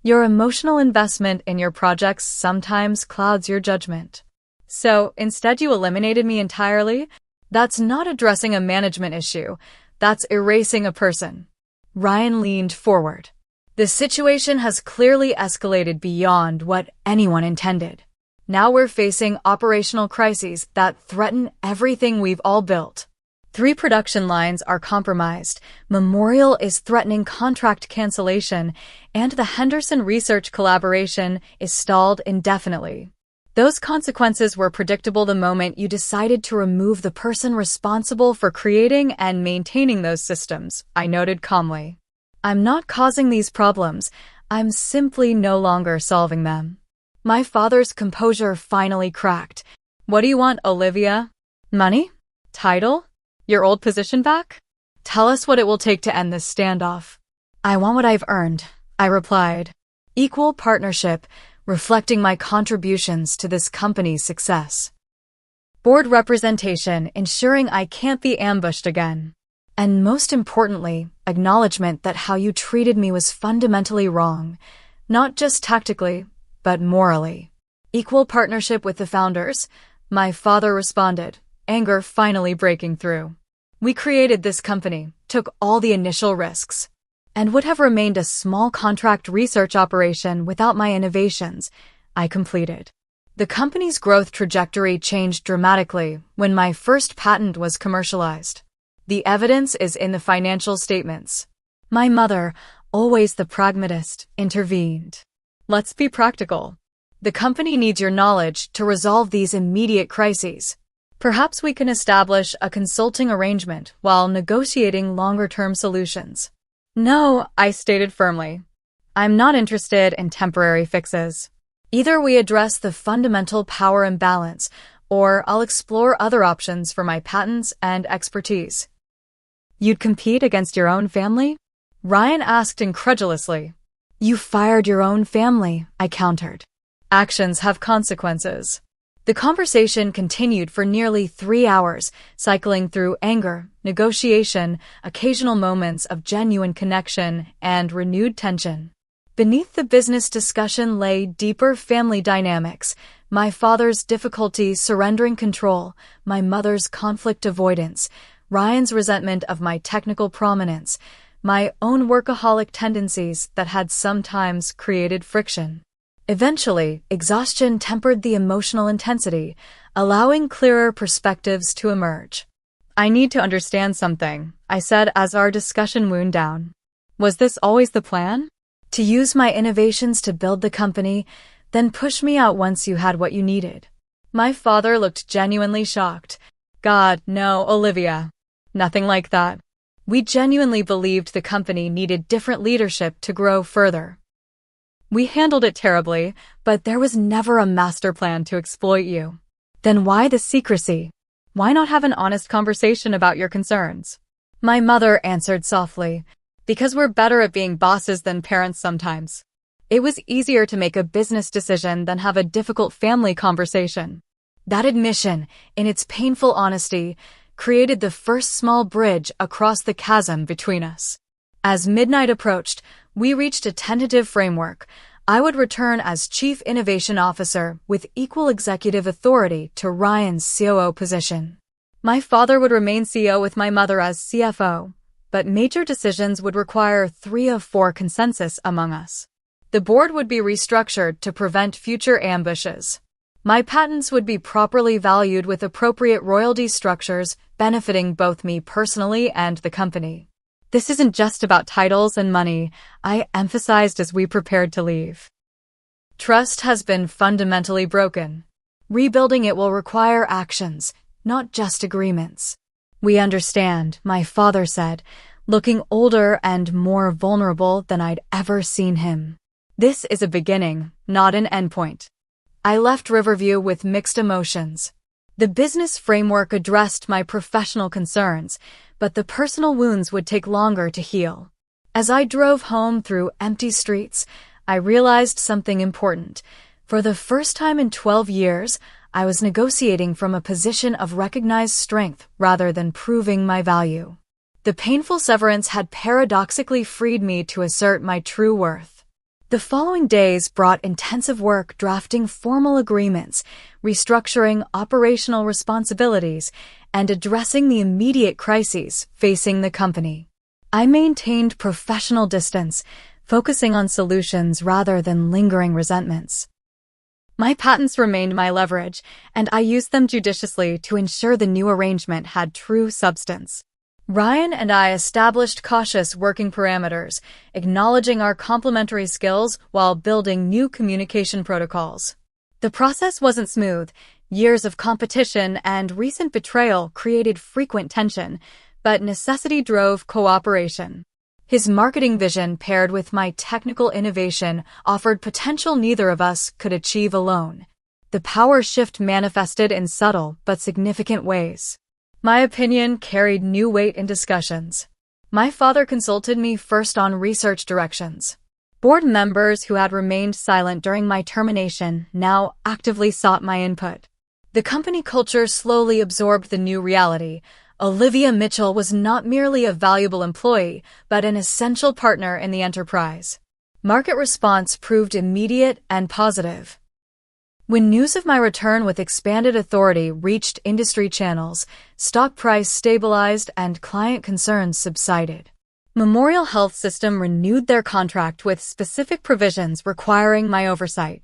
Your emotional investment in your projects sometimes clouds your judgment. So, instead you eliminated me entirely? That's not addressing a management issue. That's erasing a person. Ryan leaned forward. The situation has clearly escalated beyond what anyone intended. Now we're facing operational crises that threaten everything we've all built. 3 production lines are compromised, Memorial is threatening contract cancellation, and the Henderson research collaboration is stalled indefinitely. Those consequences were predictable the moment you decided to remove the person responsible for creating and maintaining those systems, I noted calmly. I'm not causing these problems, I'm simply no longer solving them. My father's composure finally cracked. What do you want, Olivia? Money? Title? Your old position back? Tell us what it will take to end this standoff. I want what I've earned, I replied. Equal partnership, reflecting my contributions to this company's success. Board representation, ensuring I can't be ambushed again. And most importantly, acknowledgement that how you treated me was fundamentally wrong, not just tactically, but morally. Equal partnership with the founders, my father responded, anger finally breaking through. We created this company, took all the initial risks, and would have remained a small contract research operation without my innovations, I completed. The company's growth trajectory changed dramatically when my first patent was commercialized. The evidence is in the financial statements. My mother, always the pragmatist, intervened. Let's be practical. The company needs your knowledge to resolve these immediate crises. Perhaps we can establish a consulting arrangement while negotiating longer-term solutions. No, I stated firmly. I'm not interested in temporary fixes. Either we address the fundamental power imbalance, or I'll explore other options for my patents and expertise. You'd compete against your own family? Ryan asked incredulously. You fired your own family, I countered. Actions have consequences. The conversation continued for nearly 3 hours, cycling through anger, negotiation, occasional moments of genuine connection, and renewed tension. Beneath the business discussion lay deeper family dynamics, my father's difficulty surrendering control, my mother's conflict avoidance, Ryan's resentment of my technical prominence, my own workaholic tendencies that had sometimes created friction. Eventually, exhaustion tempered the emotional intensity, allowing clearer perspectives to emerge. I need to understand something, I said as our discussion wound down. Was this always the plan? To use my innovations to build the company, then push me out once you had what you needed? My father looked genuinely shocked. God, no, Olivia. Nothing like that. We genuinely believed the company needed different leadership to grow further. We handled it terribly, but there was never a master plan to exploit you. Then why the secrecy? Why not have an honest conversation about your concerns? My mother answered softly, because we're better at being bosses than parents sometimes. It was easier to make a business decision than have a difficult family conversation. That admission, in its painful honesty, created the first small bridge across the chasm between us. As midnight approached, we reached a tentative framework. I would return as Chief Innovation Officer with equal executive authority to Ryan's COO position. My father would remain CEO with my mother as CFO, but major decisions would require 3 of 4 consensus among us. The board would be restructured to prevent future ambushes. My patents would be properly valued with appropriate royalty structures benefiting both me personally and the company. This isn't just about titles and money, I emphasized as we prepared to leave. Trust has been fundamentally broken. Rebuilding it will require actions, not just agreements. We understand, my father said, looking older and more vulnerable than I'd ever seen him. This is a beginning, not an endpoint. I left Riverview with mixed emotions. The business framework addressed my professional concerns, but the personal wounds would take longer to heal. As I drove home through empty streets, I realized something important. For the first time in 12 years, I was negotiating from a position of recognized strength rather than proving my value. The painful severance had paradoxically freed me to assert my true worth. The following days brought intensive work drafting formal agreements, restructuring operational responsibilities, and addressing the immediate crises facing the company. I maintained professional distance, focusing on solutions rather than lingering resentments. My patents remained my leverage, and I used them judiciously to ensure the new arrangement had true substance. Ryan and I established cautious working parameters, acknowledging our complementary skills while building new communication protocols. The process wasn't smooth. Years of competition and recent betrayal created frequent tension, but necessity drove cooperation. His marketing vision paired with my technical innovation offered potential neither of us could achieve alone. The power shift manifested in subtle but significant ways. My opinion carried new weight in discussions. My father consulted me first on research directions. Board members who had remained silent during my termination now actively sought my input. The company culture slowly absorbed the new reality. Olivia Mitchell was not merely a valuable employee, but an essential partner in the enterprise. Market response proved immediate and positive. When news of my return with expanded authority reached industry channels, stock price stabilized and client concerns subsided. Memorial Health System renewed their contract with specific provisions requiring my oversight.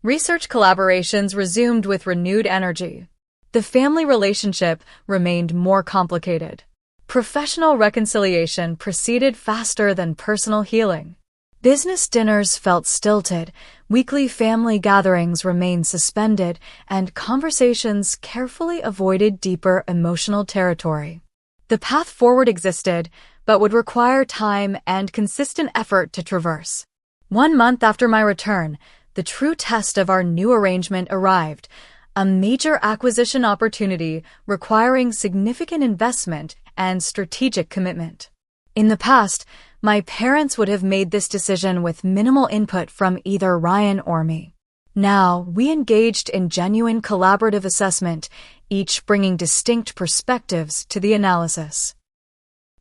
Research collaborations resumed with renewed energy. The family relationship remained more complicated. Professional reconciliation proceeded faster than personal healing. Business dinners felt stilted, weekly family gatherings remained suspended, and conversations carefully avoided deeper emotional territory. The path forward existed, but would require time and consistent effort to traverse. 1 month after my return, the true test of our new arrangement arrived. A major acquisition opportunity requiring significant investment and strategic commitment. In the past, my parents would have made this decision with minimal input from either Ryan or me. Now, we engaged in genuine collaborative assessment, each bringing distinct perspectives to the analysis.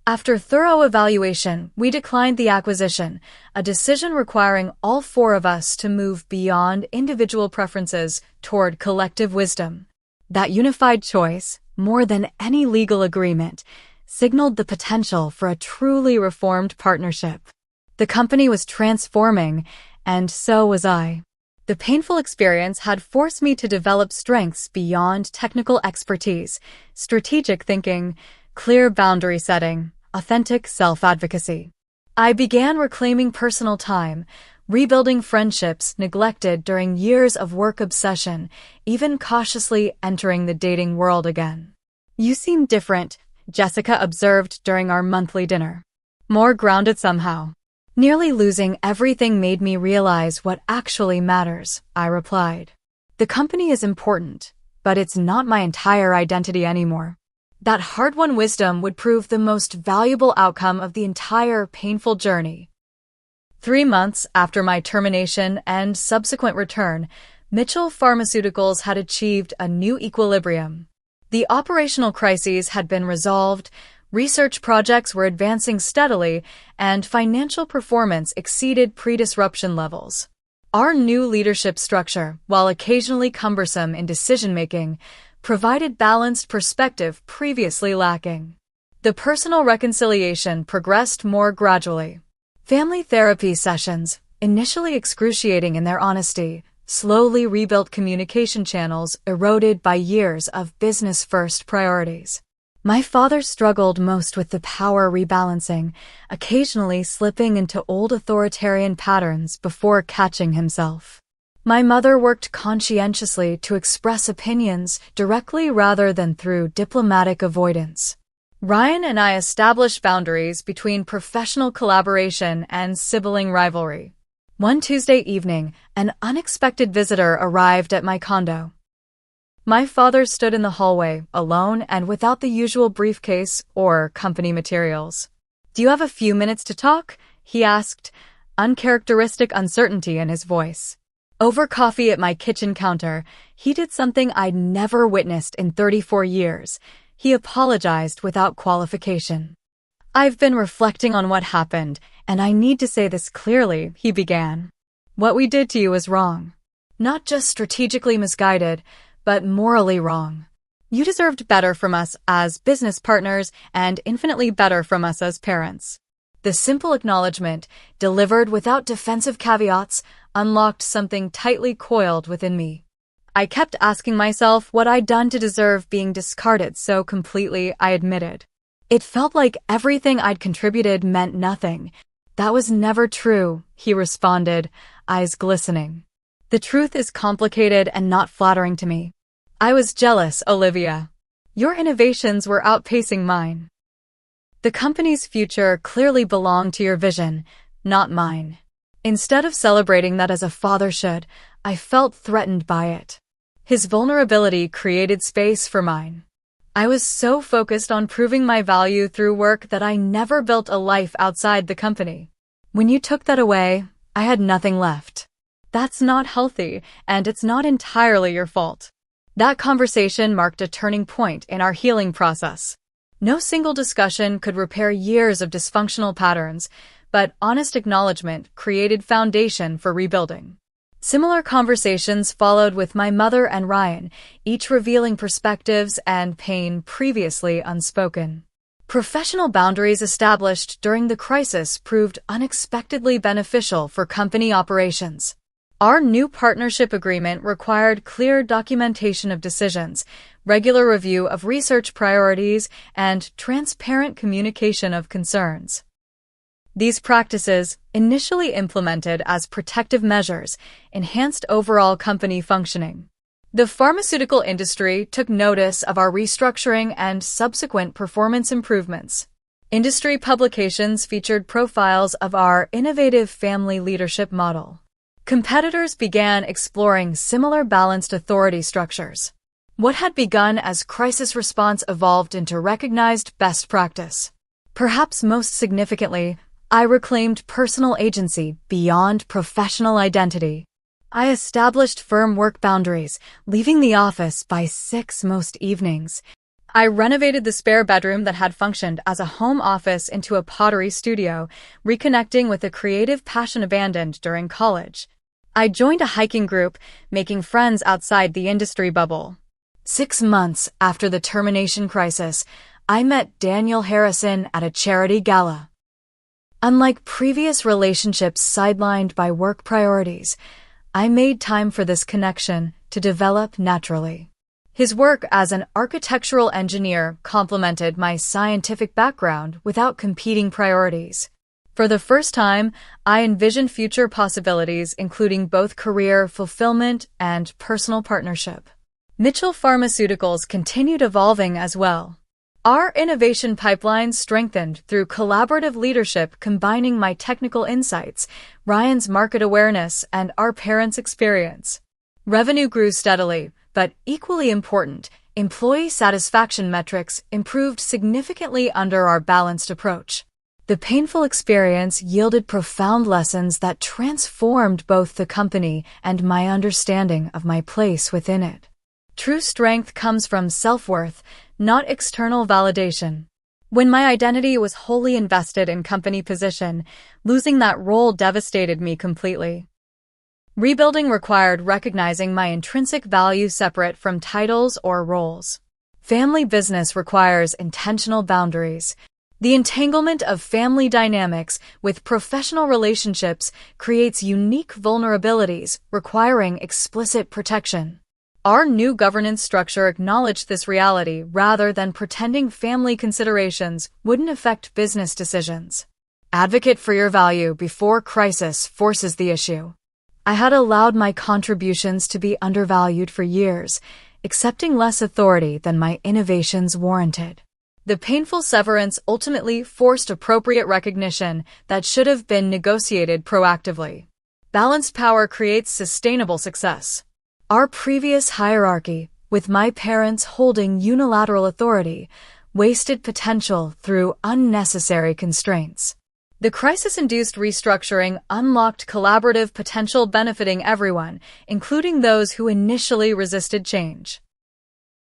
After thorough evaluation, we declined the acquisition, a decision requiring all 4 of us to move beyond individual preferences toward collective wisdom. That unified choice, more than any legal agreement, signaled the potential for a truly reformed partnership. The company was transforming, and so was I. The painful experience had forced me to develop strengths beyond technical expertise, strategic thinking, clear boundary setting, authentic self-advocacy. I began reclaiming personal time, rebuilding friendships neglected during years of work obsession, even cautiously entering the dating world again. "You seem different," Jessica observed during our monthly dinner. "More grounded somehow." "Nearly losing everything made me realize what actually matters," I replied. "The company is important, but it's not my entire identity anymore." That hard-won wisdom would prove the most valuable outcome of the entire painful journey. 3 months after my termination and subsequent return, Mitchell Pharmaceuticals had achieved a new equilibrium. The operational crises had been resolved, research projects were advancing steadily, and financial performance exceeded pre-disruption levels. Our new leadership structure, while occasionally cumbersome in decision-making, provided balanced perspective previously lacking. The personal reconciliation progressed more gradually. Family therapy sessions, initially excruciating in their honesty, slowly rebuilt communication channels eroded by years of business-first priorities. My father struggled most with the power rebalancing, occasionally slipping into old authoritarian patterns before catching himself. My mother worked conscientiously to express opinions directly rather than through diplomatic avoidance. Ryan and I established boundaries between professional collaboration and sibling rivalry. One Tuesday evening, an unexpected visitor arrived at my condo. My father stood in the hallway, alone and without the usual briefcase or company materials. "Do you have a few minutes to talk?" he asked, uncharacteristic uncertainty in his voice. Over coffee at my kitchen counter, he did something I'd never witnessed in 34 years. He apologized without qualification. "I've been reflecting on what happened, and I need to say this clearly," he began. "What we did to you is wrong. Not just strategically misguided, but morally wrong. You deserved better from us as business partners and infinitely better from us as parents." The simple acknowledgement, delivered without defensive caveats, unlocked something tightly coiled within me. I kept asking myself what I'd done to deserve being discarded so completely, I admitted. It felt like everything I'd contributed meant nothing. "That was never true," he responded, eyes glistening. "The truth is complicated and not flattering to me. I was jealous, Olivia. Your innovations were outpacing mine. The company's future clearly belonged to your vision, not mine." Instead of celebrating that as a father should, I felt threatened by it. His vulnerability created space for mine. I was so focused on proving my value through work that I never built a life outside the company. "When you took that away, I had nothing left. That's not healthy, and it's not entirely your fault." That conversation marked a turning point in our healing process. No single discussion could repair years of dysfunctional patterns, but honest acknowledgement created foundation for rebuilding. Similar conversations followed with my mother and Ryan, each revealing perspectives and pain previously unspoken. Professional boundaries established during the crisis proved unexpectedly beneficial for company operations. Our new partnership agreement required clear documentation of decisions, regular review of research priorities, and transparent communication of concerns. These practices, initially implemented as protective measures, enhanced overall company functioning. The pharmaceutical industry took notice of our restructuring and subsequent performance improvements. Industry publications featured profiles of our innovative family leadership model. Competitors began exploring similar balanced authority structures. What had begun as crisis response evolved into recognized best practice. Perhaps most significantly, I reclaimed personal agency beyond professional identity. I established firm work boundaries, leaving the office by 6 most evenings. I renovated the spare bedroom that had functioned as a home office into a pottery studio, reconnecting with a creative passion abandoned during college. I joined a hiking group, making friends outside the industry bubble. 6 months after the termination crisis, I met Daniel Harrison at a charity gala. Unlike previous relationships sidelined by work priorities, I made time for this connection to develop naturally. His work as an architectural engineer complemented my scientific background without competing priorities. For the first time, I envisioned future possibilities including both career fulfillment and personal partnership. Mitchell Pharmaceuticals continued evolving as well. Our innovation pipeline strengthened through collaborative leadership combining my technical insights, Ryan's market awareness, and our parents' experience. Revenue grew steadily, but equally important, employee satisfaction metrics improved significantly under our balanced approach. The painful experience yielded profound lessons that transformed both the company and my understanding of my place within it. True strength comes from self-worth, not external validation. When my identity was wholly invested in company position, losing that role devastated me completely. Rebuilding required recognizing my intrinsic value separate from titles or roles. Family business requires intentional boundaries. The entanglement of family dynamics with professional relationships creates unique vulnerabilities requiring explicit protection. Our new governance structure acknowledged this reality rather than pretending family considerations wouldn't affect business decisions. Advocate for your value before crisis forces the issue. I had allowed my contributions to be undervalued for years, accepting less authority than my innovations warranted. The painful severance ultimately forced appropriate recognition that should have been negotiated proactively. Balanced power creates sustainable success. Our previous hierarchy, with my parents holding unilateral authority, wasted potential through unnecessary constraints. The crisis-induced restructuring unlocked collaborative potential benefiting everyone, including those who initially resisted change.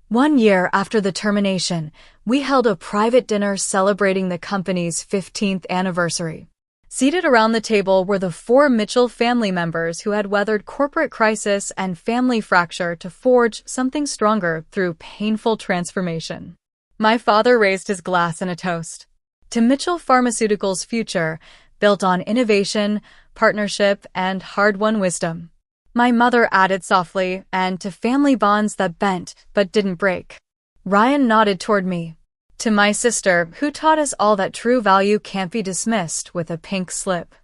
1 year after the termination, we held a private dinner celebrating the company's 15th anniversary. Seated around the table were the 4 Mitchell family members who had weathered corporate crisis and family fracture to forge something stronger through painful transformation. My father raised his glass in a toast to Mitchell Pharmaceutical's future, built on innovation, partnership, and hard-won wisdom. My mother added softly, and to family bonds that bent but didn't break. Ryan nodded toward me. To my sister, who taught us all that true value can't be dismissed with a pink slip.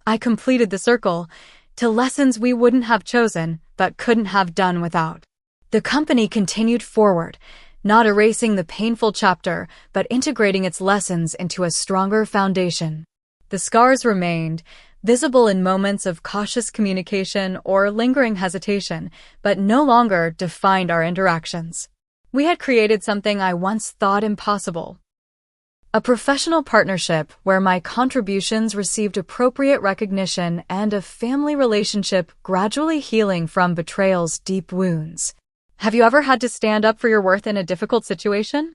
I completed the circle, to lessons we wouldn't have chosen, but couldn't have done without. The company continued forward, not erasing the painful chapter, but integrating its lessons into a stronger foundation. The scars remained, visible in moments of cautious communication or lingering hesitation, but no longer defined our interactions. We had created something I once thought impossible. A professional partnership where my contributions received appropriate recognition and a family relationship gradually healing from betrayal's deep wounds. Have you ever had to stand up for your worth in a difficult situation?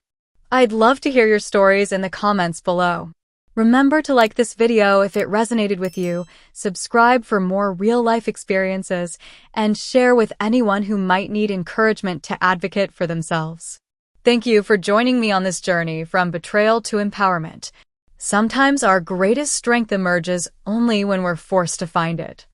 I'd love to hear your stories in the comments below. Remember to like this video if it resonated with you, subscribe for more real-life experiences, and share with anyone who might need encouragement to advocate for themselves. Thank you for joining me on this journey from betrayal to empowerment. Sometimes our greatest strength emerges only when we're forced to find it.